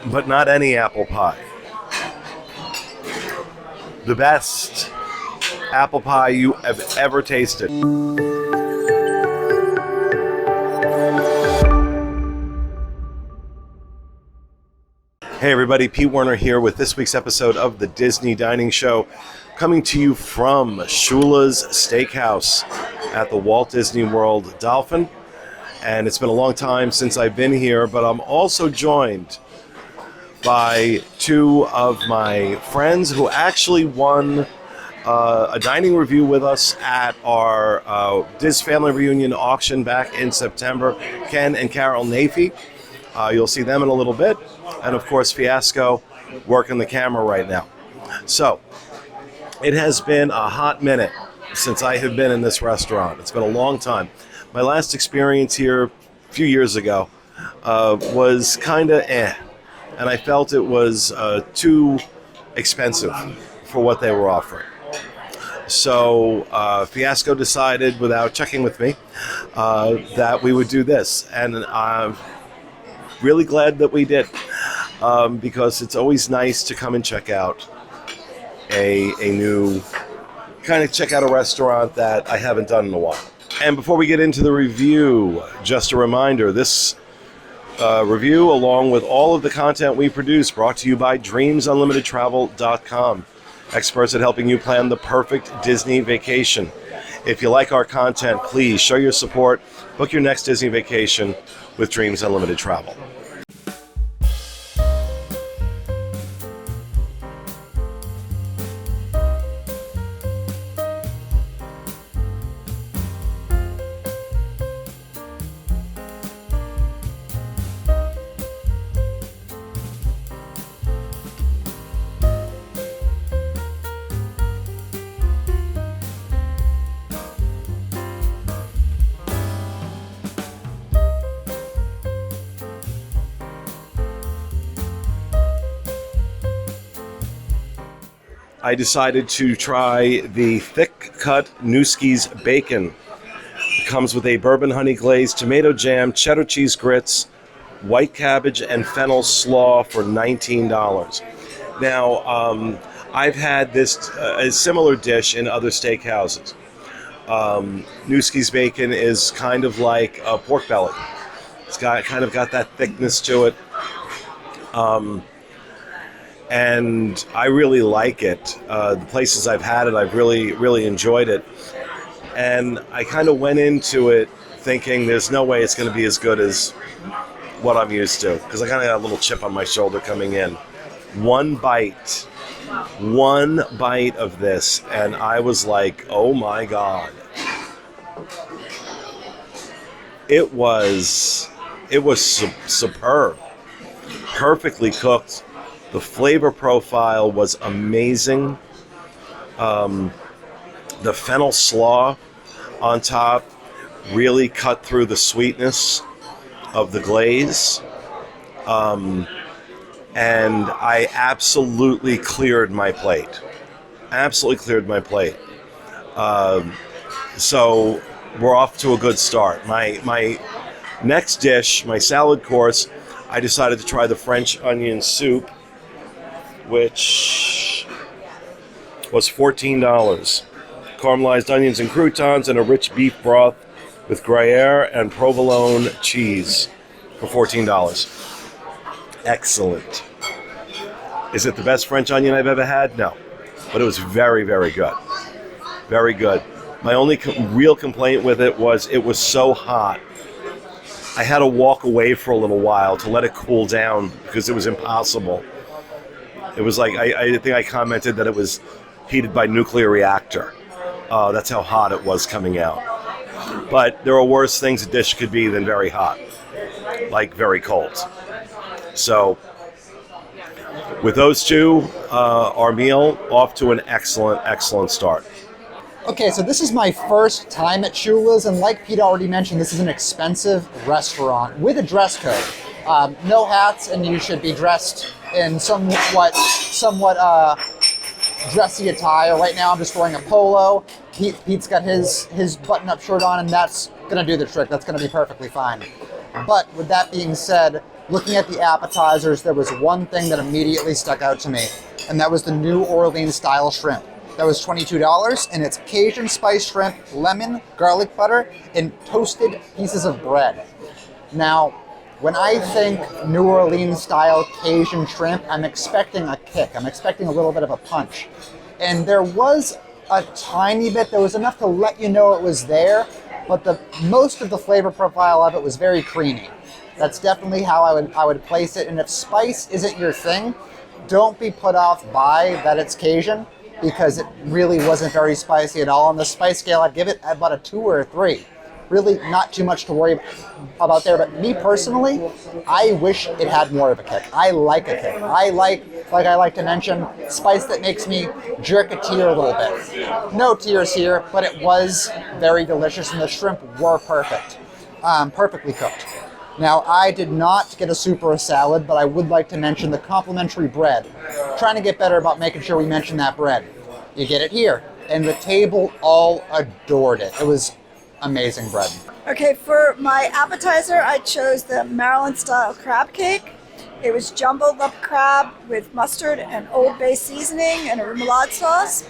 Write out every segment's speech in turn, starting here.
but not any apple pie. The best apple pie you have ever tasted. Hey everybody, Pete Werner here with this week's episode of the Disney Dining Show, coming to you from Shula's Steakhouse at the Walt Disney World Dolphin. And it's been a long time since I've been here, but I'm also joined by two of my friends who actually won a dining review with us at our Diz Family Reunion auction back in September. Ken and Carol Nafee. You'll see them in a little bit. And of course, Fiasco working the camera right now. So, it has been a hot minute since I have been in this restaurant. It's been a long time. My last experience here a few years ago was kind of and I felt it was too expensive for what they were offering. So Fiasco decided, without checking with me, that we would do this, and I'm really glad that we did, because it's always nice to come and check out a new, check out a restaurant that I haven't done in a while. And before we get into the review, just a reminder, this review, along with all of the content we produce, brought to you by DreamsUnlimitedTravel.com, experts at helping you plan the perfect Disney vacation. If you like our content, please show your support. Book your next Disney vacation with Dreams Unlimited Travel. I decided to try the thick-cut Newski's bacon. It comes with a bourbon honey glaze, tomato jam, cheddar cheese grits, white cabbage, and fennel slaw for $19. Now, I've had this a similar dish in other steakhouses. Newski's bacon is kind of like a pork belly. It's got that thickness to it. And I really like it. The places I've had it, I've really, really enjoyed it. And I kind of went into it thinking there's no way it's going to be as good as what I'm used to, because I kind of got a little chip on my shoulder coming in. One bite of this, and I was like, oh my God. It was superb. Perfectly cooked. The flavor profile was amazing. The fennel slaw on top really cut through the sweetness of the glaze. And I absolutely cleared my plate. So we're off to a good start. My next dish, my salad course, I decided to try the French onion soup, which was $14. Caramelized onions and croutons and a rich beef broth with Gruyere and provolone cheese for $14. Excellent. Is it the best French onion I've ever had? No. But it was very, very good. Very good. My only real complaint with it was so hot. I had to walk away for a little while to let it cool down because it was impossible. It was like, I think I commented that it was heated by nuclear reactor. That's how hot it was coming out. But there are worse things a dish could be than very hot, like very cold. So, with those two, our meal off to an excellent, excellent start. Okay, so this is my first time at Shula's, and like Pete already mentioned, this is an expensive restaurant with a dress code. No hats, and you should be dressed in somewhat dressy attire. Right now I'm just wearing a polo. Pete's got his button-up shirt on, and that's gonna do the trick. That's gonna be perfectly fine. But with that being said, looking at the appetizers, there was one thing that immediately stuck out to me, and that was the New Orleans style shrimp. That was $22, and it's Cajun spice shrimp, lemon, garlic butter, and toasted pieces of bread. Now, when I think New Orleans style Cajun shrimp, I'm expecting a kick. I'm expecting a little bit of a punch. And there was a tiny bit, there was enough to let you know it was there, but most of the flavor profile of it was very creamy. That's definitely how I would place it. And if spice isn't your thing, don't be put off by that it's Cajun, because it really wasn't very spicy at all. On the spice scale, I'd give it about a 2 or a 3. Really not too much to worry about there, but me personally, I wish it had more of a kick. I like a kick. I like I like to mention, spice that makes me jerk a tear a little bit. No tears here, but it was very delicious, and the shrimp were perfect. Perfectly cooked. Now, I did not get a soup or a salad, but I would like to mention the complimentary bread. Trying to get better about making sure we mention that bread. You get it here. And the table all adored it. It was amazing bread. Okay, for my appetizer, I chose the Maryland-style crab cake. It was jumbled up crab with mustard and Old Bay seasoning and a remoulade sauce.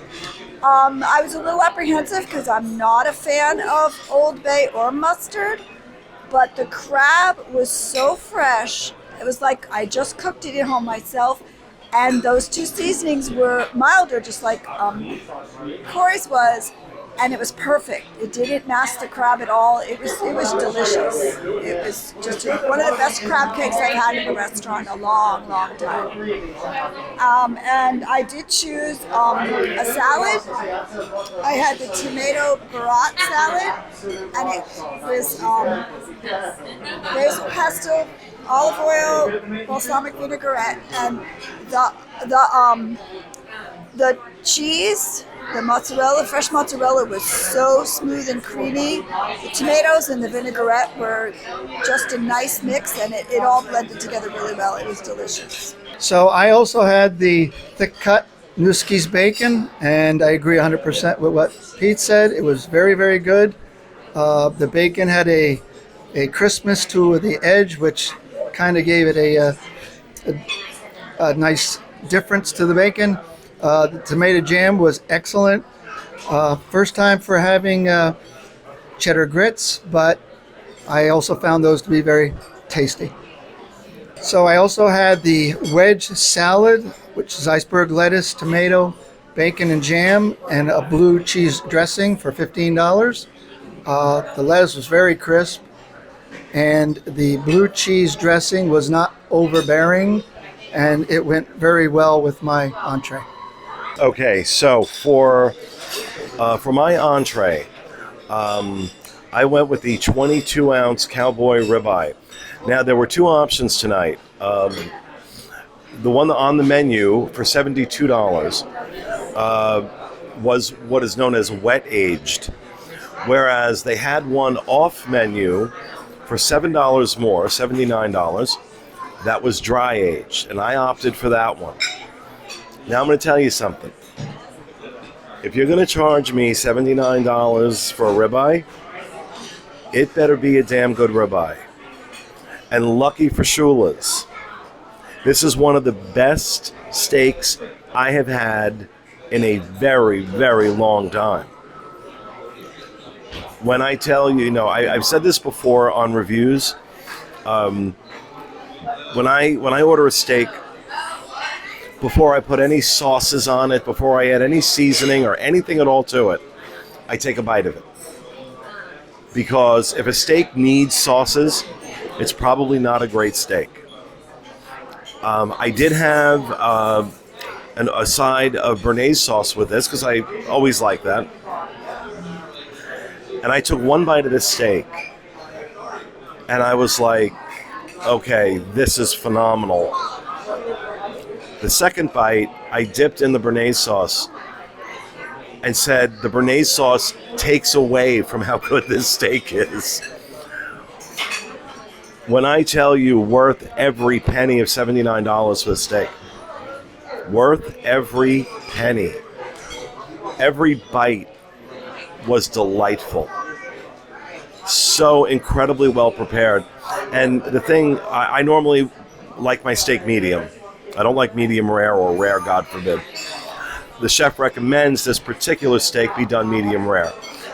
I was a little apprehensive because I'm not a fan of Old Bay or mustard, but the crab was so fresh. It was like I just cooked it at home myself, and those 2 seasonings were milder, just like Corey's was, and it was perfect. It didn't mask the crab at all. It was delicious. It was just one of the best crab cakes I've had in a restaurant in a long, long time. And I did choose a salad. I had the tomato barat salad, and it was basil pesto, olive oil, balsamic vinaigrette, and the cheese. The mozzarella, fresh mozzarella, was so smooth and creamy. The tomatoes and the vinaigrette were just a nice mix, and it all blended together really well. It was delicious. So I also had the thick cut Nuski's bacon, and I agree 100% with what Pete said. It was very, very good. The bacon had a crispness to the edge, which kind of gave it a nice difference to the bacon. The tomato jam was excellent. First time for having cheddar grits, but I also found those to be very tasty. So I also had the wedge salad, which is iceberg lettuce, tomato, bacon, and jam, and a blue cheese dressing for $15. The lettuce was very crisp, and the blue cheese dressing was not overbearing, and it went very well with my entree. Okay, so for my entree, I went with the 22-ounce cowboy ribeye. Now, there were 2 options tonight. The one on the menu for $72 was what is known as wet aged, whereas they had one off menu for $7 more, $79. That was dry aged, and I opted for that one. Now I'm going to tell you something. If you're going to charge me $79 for a ribeye, it better be a damn good ribeye. And lucky for Shula's, this is one of the best steaks I have had in a very, very long time. When I tell you, I've said this before on reviews. When I order a steak, before I put any sauces on it, before I add any seasoning or anything at all to it, I take a bite of it. Because if a steak needs sauces, it's probably not a great steak. I did have a side of béarnaise sauce with this, because I always like that. And I took one bite of this steak, and I was like, okay, this is phenomenal. The second bite, I dipped in the béarnaise sauce and said the béarnaise sauce takes away from how good this steak is. When I tell you worth every penny of $79 for the steak, worth every penny. Every bite was delightful. So incredibly well prepared. And the thing, I normally like my steak medium. I don't like medium rare or rare, God forbid. The chef recommends this particular steak be done medium rare.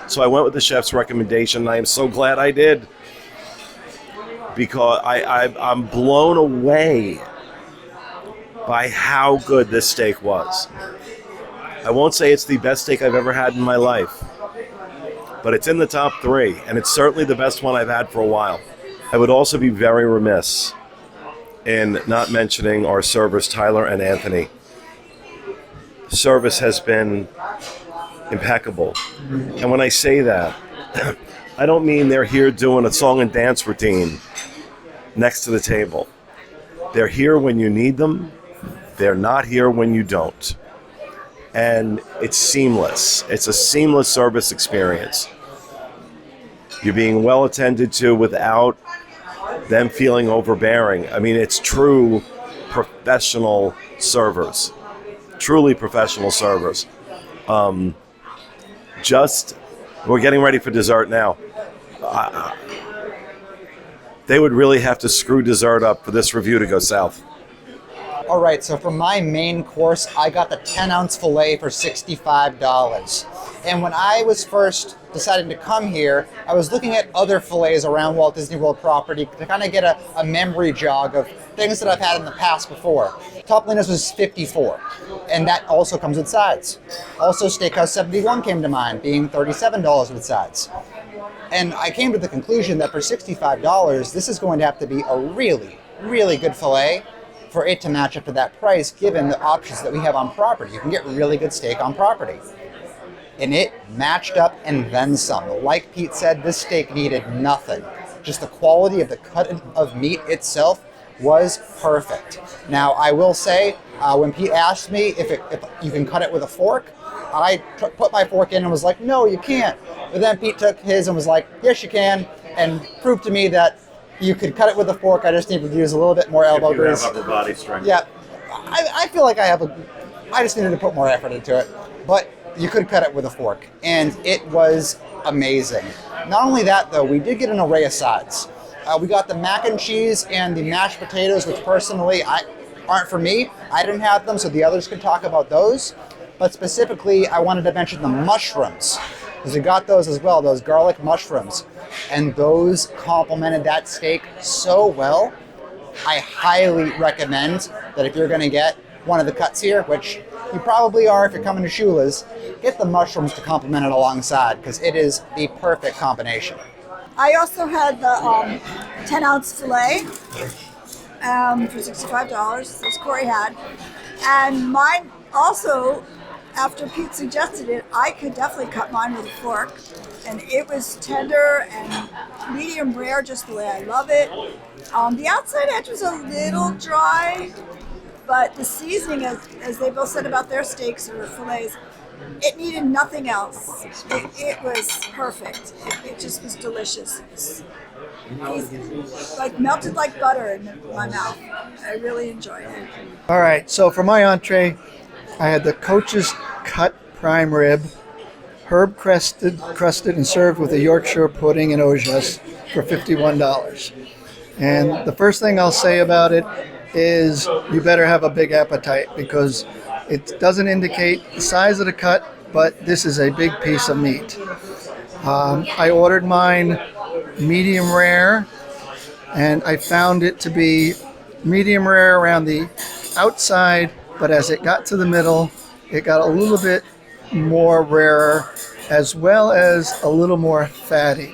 So I went with the chef's recommendation, and I am so glad I did, because I'm blown away by how good this steak was. I won't say it's the best steak I've ever had in my life, but it's in the top 3, and it's certainly the best one I've had for a while. I would also be very remiss in not mentioning our servers, Tyler and Anthony. Service has been impeccable. And when I say that, I don't mean they're here doing a song and dance routine next to the table. They're here when you need them. They're not here when you don't. And it's seamless. It's a seamless service experience. You're being well attended to without them feeling overbearing. I mean, it's true professional servers. Truly professional servers. We're getting ready for dessert now. They would really have to screw dessert up for this review to go south. All right, so for my main course, I got the 10-ounce filet for $65. And when I was first deciding to come here, I was looking at other filets around Walt Disney World property to kind of get a memory jog of things that I've had in the past before. Topolino's was $54, and that also comes with sides. Also, Steakhouse 71 came to mind, being $37 with sides. And I came to the conclusion that for $65, this is going to have to be a really, really good filet for it to match up to that price, given the options that we have on property. You can get really good steak on property. And it matched up and then some. Like Pete said, this steak needed nothing. Just the quality of the cut of meat itself was perfect. Now, I will say, when Pete asked me if you can cut it with a fork, I put my fork in and was like, no, you can't. But then Pete took his and was like, yes, you can, and proved to me that you could cut it with a fork. I just needed to use a little bit more elbow grease. If you have upper body strength. Yeah, I feel like I just needed to put more effort into it. But you could cut it with a fork, and it was amazing. Not only that, though, we did get an array of sides. We got the mac and cheese and the mashed potatoes, which personally aren't for me. I didn't have them, so the others could talk about those. But specifically, I wanted to mention the mushrooms, because we got those as well, those garlic mushrooms. And those complemented that steak so well. I highly recommend that if you're going to get one of the cuts here, which you probably are if you're coming to Shula's, get the mushrooms to complement it alongside, because it is the perfect combination. I also had the 10-ounce filet for $65, as Corey had. And mine also, after Pete suggested it, I could definitely cut mine with a fork. And it was tender and medium rare, just the way I love it. The outside edge was a little dry, but the seasoning, as they both said about their steaks or fillets, it needed nothing else. It was perfect. It just was delicious. It's like melted like butter in my mouth. I really enjoyed it. All right, so for my entree, I had the Coach's Cut prime rib, herb crusted and served with a Yorkshire pudding and aubergine for $51. And the first thing I'll say about it is you better have a big appetite, because it doesn't indicate the size of the cut, but this is a big piece of meat. I ordered mine medium rare, and I found it to be medium rare around the outside, but as it got to the middle, it got a little bit more rarer, as well as a little more fatty.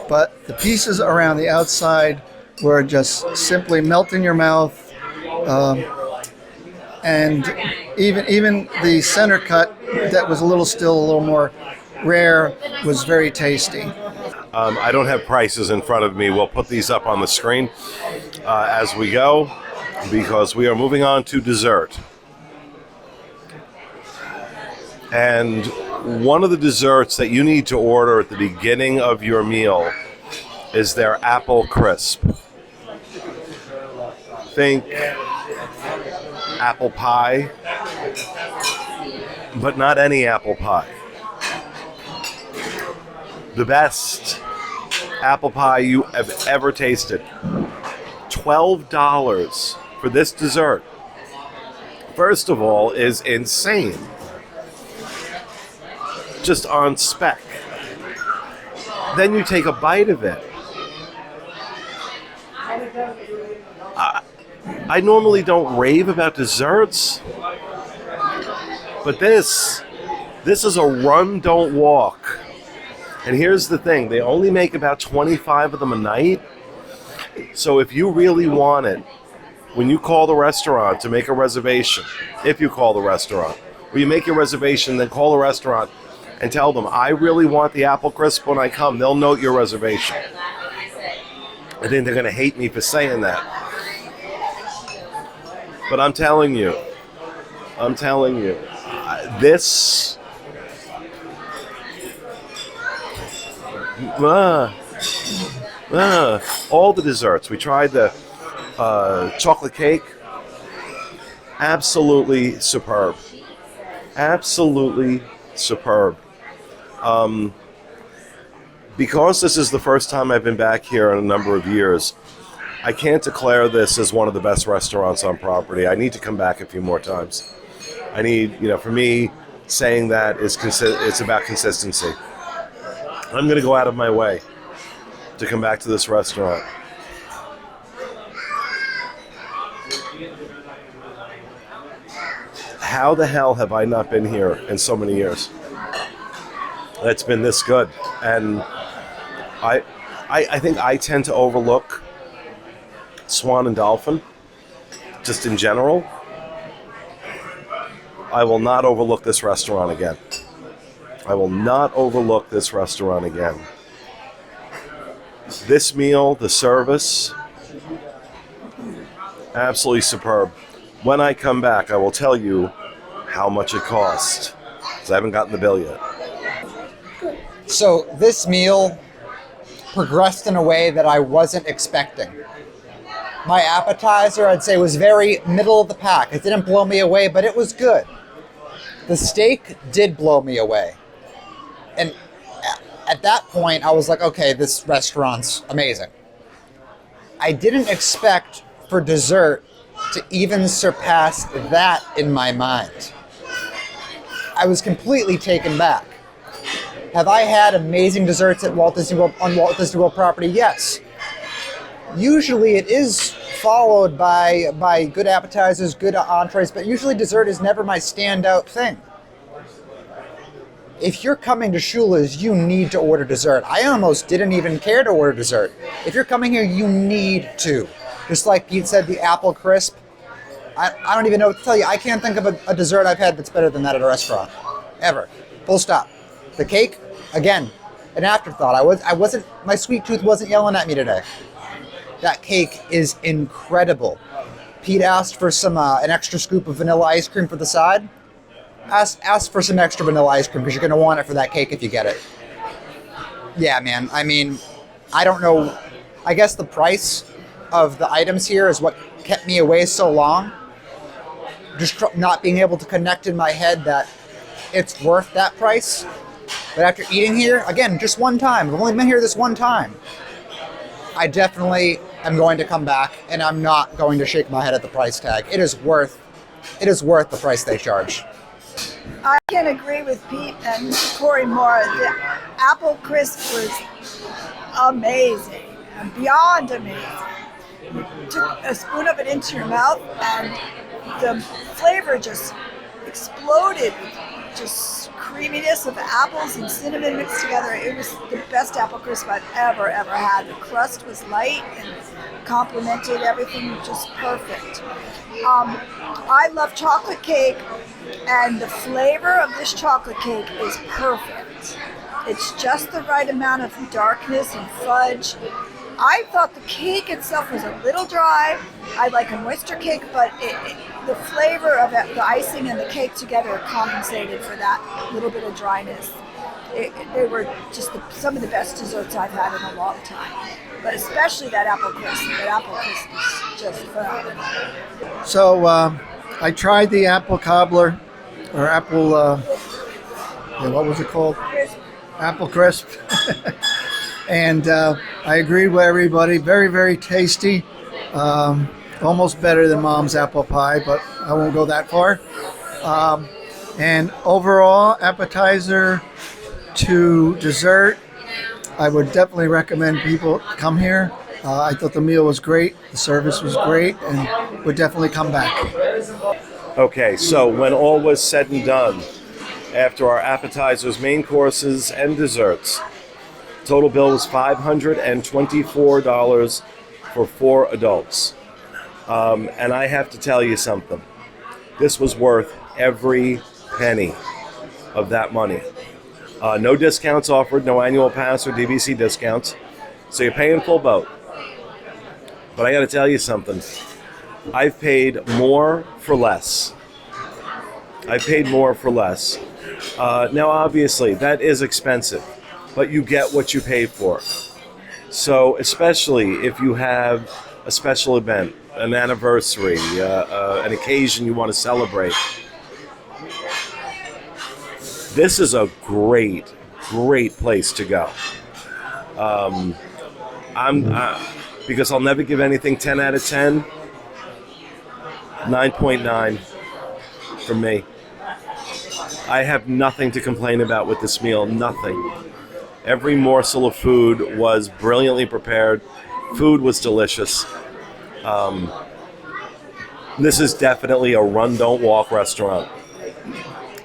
But the pieces around the outside were just simply melt in your mouth. And even the center cut that was still a little more rare was very tasty. I don't have prices in front of me. We'll put these up on the screen as we go, because we are moving on to dessert. And one of the desserts that you need to order at the beginning of your meal is their apple crisp. Think apple pie, but not any apple pie. The best apple pie you have ever tasted. $12 for this dessert, first of all, is insane. Just on spec. Then you take a bite of it. I normally don't rave about desserts, but this is a run, don't walk. And here's the thing, they only make about 25 of them a night. So if you really want it, when you call the restaurant to make a reservation, if you call the restaurant, or you make your reservation, then call the restaurant and tell them, I really want the apple crisp when I come. They'll note your reservation. I think they're going to hate me for saying that. But I'm telling you, this, all the desserts. We tried the chocolate cake. Absolutely superb. Absolutely superb. Because this is the first time I've been back here in a number of years, I can't declare this as one of the best restaurants on property. I need to come back a few more times. I need, for me, saying that is it's about consistency. I'm going to go out of my way to come back to this restaurant. How the hell have I not been here in so many years? It's been this good. And I think I tend to overlook Swan and Dolphin, just in general. I will not overlook this restaurant again. I will not overlook this restaurant again. This meal, the service, absolutely superb. When I come back, I will tell you how much it cost, because I haven't gotten the bill yet. So this meal progressed in a way that I wasn't expecting. My appetizer, I'd say, was very middle of the pack. It didn't blow me away, but it was good. The steak did blow me away. And at that point, I was like, okay, this restaurant's amazing. I didn't expect for dessert to even surpass that in my mind. I was completely taken back. Have I had amazing desserts at Walt Disney World, on Walt Disney World property? Yes. Usually it is followed by good appetizers, good entrees, but usually dessert is never my standout thing. If you're coming to Shula's, you need to order dessert. I almost didn't even care to order dessert. If you're coming here, you need to. Just like Pete said, the apple crisp. I don't even know what to tell you. I can't think of a dessert I've had that's better than that at a restaurant. Ever. Full stop. The cake, again, an afterthought. My sweet tooth wasn't yelling at me today. That cake is incredible. Pete asked for an extra scoop of vanilla ice cream for the side. Ask for some extra vanilla ice cream because you're going to want it for that cake if you get it. Yeah, man. I mean, I don't know. I guess the price of the items here is what kept me away so long. Just not being able to connect in my head that it's worth that price. But after eating here, again, just one time. I've only been here this one time. I definitely am going to come back, and I'm not going to shake my head at the price tag. It is worth the price they charge. I can agree with Pete and Corey more. The apple crisp was amazing, beyond amazing. You took a spoon of it into your mouth, and the flavor just exploded. Just creaminess of apples and cinnamon mixed together. It was the best apple crisp I've ever had. The crust was light and complemented everything just perfect. I love chocolate cake, and the flavor of this chocolate cake is perfect. It's just the right amount of darkness and fudge. I thought the cake itself was a little dry. I like a moister cake, but the flavor of it, the icing and the cake together compensated for that little bit of dryness. They were just some of the best desserts I've had in a long time. But especially that apple crisp. That apple crisp is just phenomenal. So I tried the apple cobbler, or apple, what was it called? Crisp. Apple crisp. And I agree with everybody. Very, very tasty. Almost better than Mom's apple pie, but I won't go that far. And overall, appetizer to dessert, I would definitely recommend people come here. I thought the meal was great, the service was great, and would definitely come back. Okay, so when all was said and done, after our appetizers, main courses, and desserts, total bill was $524 for 4 adults. And I have to tell you something. This was worth every penny of that money. No discounts offered, no annual pass or DVC discounts. So you're paying full boat. But I got to tell you something. I've paid more for less. I've paid more for less. Now, obviously, that is expensive, but you get what you pay for. So, especially if you have a special event, an anniversary, an occasion you want to celebrate, this is a great, great place to go. Because I'll never give anything 10 out of 10, 9.9 for me. I have nothing to complain about with this meal, nothing. Every morsel of food was brilliantly prepared. Food was delicious. This is definitely a run, don't walk restaurant.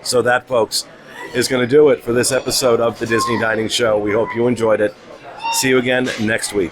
So that, folks, is going to do it for this episode of the Disney Dining Show. We hope you enjoyed it. See you again next week.